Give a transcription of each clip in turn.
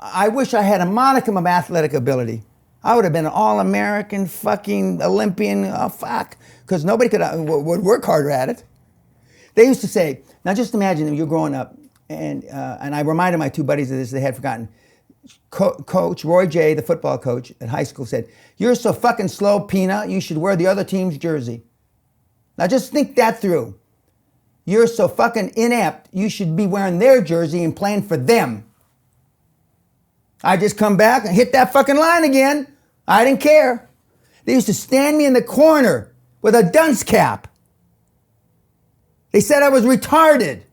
I wish I had a modicum of athletic ability. I would have been an all-American fucking Olympian, because nobody would work harder at it. They used to say, now just imagine that you're growing up, and I reminded my two buddies of this, they had forgotten. Coach Roy J., the football coach at high school, said, "You're so fucking slow, Pena, you should wear the other team's jersey." Now just think that through. You're so fucking inept, you should be wearing their jersey and playing for them. I just come back and hit that fucking line again. I didn't care. They used to stand me in the corner with a dunce cap. They said I was retarded.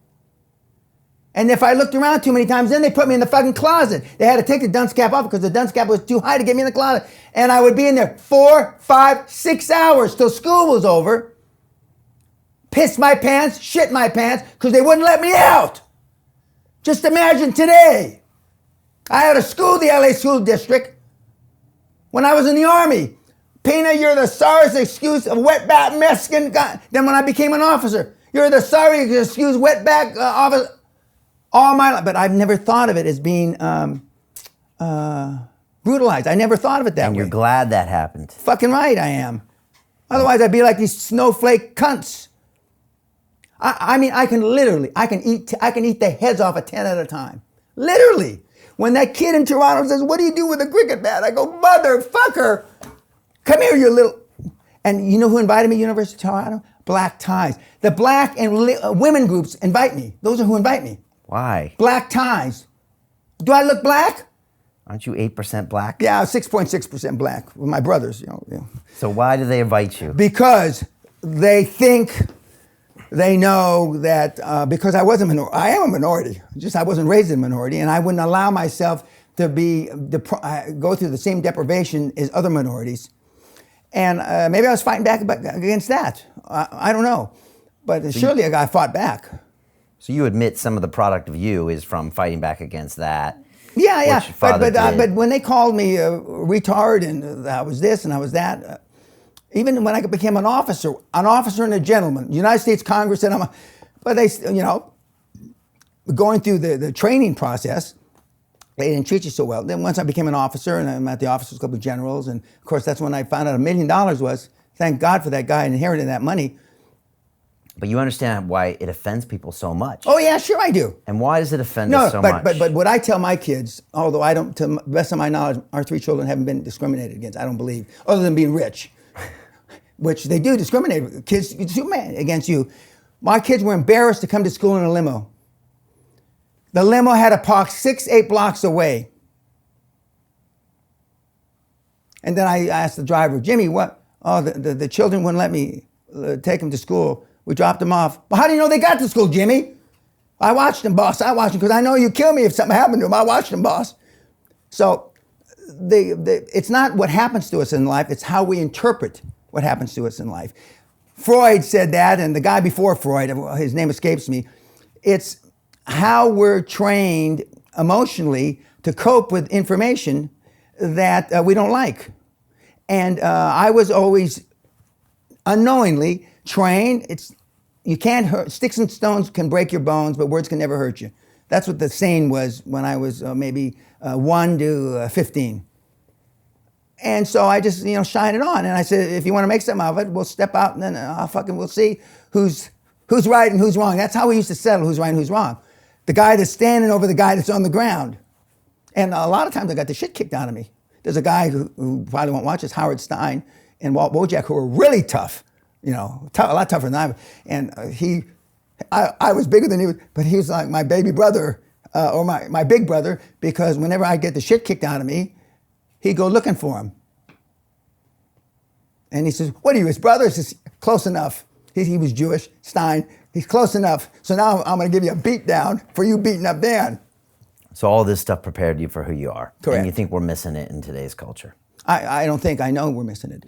And if I looked around too many times, then they put me in the fucking closet. They had to take the dunce cap off because the dunce cap was too high to get me in the closet. And I would be in there 4, 5, 6 hours till school was over. Piss my pants, shit my pants, because they wouldn't let me out. Just imagine today. I had to school the LA School District when I was in the Army. Pena, you're the sorriest excuse of wetback Mexican guy. Then when I became an officer, you're the sorry excuse wetback officer. All my life, but I've never thought of it as being brutalized. I never thought of it that way. And you're glad that happened. Fucking right I am. Otherwise I'd be like these snowflake cunts. I mean, I can eat the heads off of 10 at a time. Literally. When that kid in Toronto says, "What do you do with a cricket bat?" I go, "Motherfucker, come here, you little..." And you know who invited me to University of Toronto? Black ties. The black and women groups invite me. Those are who invite me. Why? Black ties. Do I look black? Aren't you 8% black? Yeah, 6.6% black with my brothers. You know. So why do they invite you? Because they think they know that because I was a minority, I am a minority. Just I wasn't raised in a minority, and I wouldn't allow myself to go through the same deprivation as other minorities. And maybe I was fighting back against that. I don't know, but surely a guy fought back. So you admit some of the product of you is from fighting back against that. Yeah. But when they called me a retard and I was this and I was that, even when I became an officer and a gentleman, United States Congress said but they, going through the training process, they didn't treat you so well. Then once I became an officer and I'm at the Officers Club of Generals, and of course that's when I found out $1 million was, thank God for that guy inheriting that money. But you understand why it offends people so much. Oh yeah, sure I do. And why does it offend us so much? But what I tell my kids, although I don't, to the best of my knowledge, our 3 children haven't been discriminated against, I don't believe, other than being rich, which they do discriminate kids against you. My kids were embarrassed to come to school in a limo. The limo had to park 6, 8 blocks away. And then I asked the driver, "Jimmy, what? Oh, the children wouldn't let me take them to school. We dropped them off." "Well, how do you know they got to school, Jimmy?" "I watched them, boss. I watched them because I know you'd kill me if something happened to them. I watched them, boss." So it's not what happens to us in life, it's how we interpret what happens to us in life. Freud said that, and the guy before Freud, his name escapes me, it's how we're trained emotionally to cope with information that we don't like. And I was always unknowingly trained. You can't hurt, sticks and stones can break your bones, but words can never hurt you. That's what the saying was when I was maybe 1 to 15. And so I just, shine it on. And I said, if you want to make something out of it, we'll step out and then we'll see who's right and who's wrong. That's how we used to settle who's right and who's wrong. The guy that's standing over the guy that's on the ground. And a lot of times I got the shit kicked out of me. There's a guy who probably won't watch this, Howard Stein and Walt Wojak, who were really tough, a lot tougher than I was. And I was bigger than he was, but he was like my baby brother, or my big brother, because whenever I get the shit kicked out of me, he'd go looking for him. And he says, "What are you, his brother?" I says, "Close enough." He was Jewish, Stein. He's close enough. So now I'm going to give you a beat down for you beating up Dan. So all this stuff prepared you for who you are. Correct. And you think we're missing it in today's culture? I don't think. I know we're missing it.